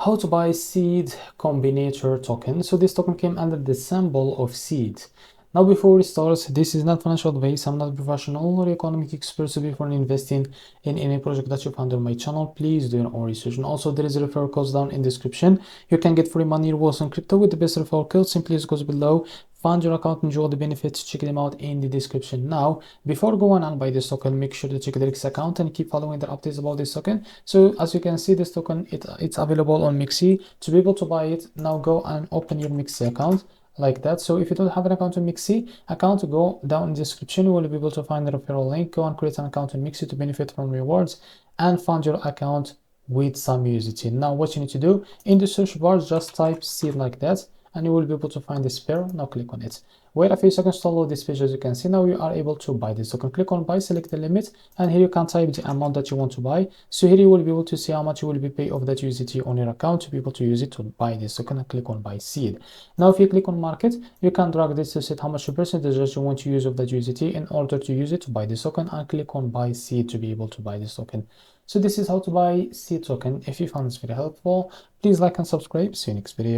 how to buy SeedCombinator token. So this token came under the symbol of seed. Now before we start, this is not financial advice. I'm not a professional or economic expert. So before investing in any project that you find on my channel, please do your own research. And also there is a referral code down in the description. You can get free money rewards on crypto with the best referral code. Simply just goes below, find your account, enjoy the benefits, check them out in the description. Now before going on buy this token, make sure to check the REFERRAL account and keep following the updates about this token. So as you can see, this token it's available on MEXC. To be able to buy it, now go and open your MEXC account like that. So if you don't have an account on MEXC account, go down in the description. You will be able to find the referral link. Go and create an account on MEXC to benefit from rewards and fund your account with some USDT. Now what you need to do, in the search bar, just type seed like that and you will be able to find this pair. Now click on it. Wait a few seconds to load this page. As you can see, now you are able to buy this token. Click on buy, select the limit, and here you can type the amount that you want to buy. So here you will be able to see how much you will be paid of that USDT on your account to be able to use it to buy this token, and click on buy seed. Now if you click on market, you can drag this to set how much percentage that you want to use of that USDT in order to use it to buy this token, and click on buy seed to be able to buy this token. So this is how to buy seed token. If you found this video helpful, please like and subscribe. See you next video.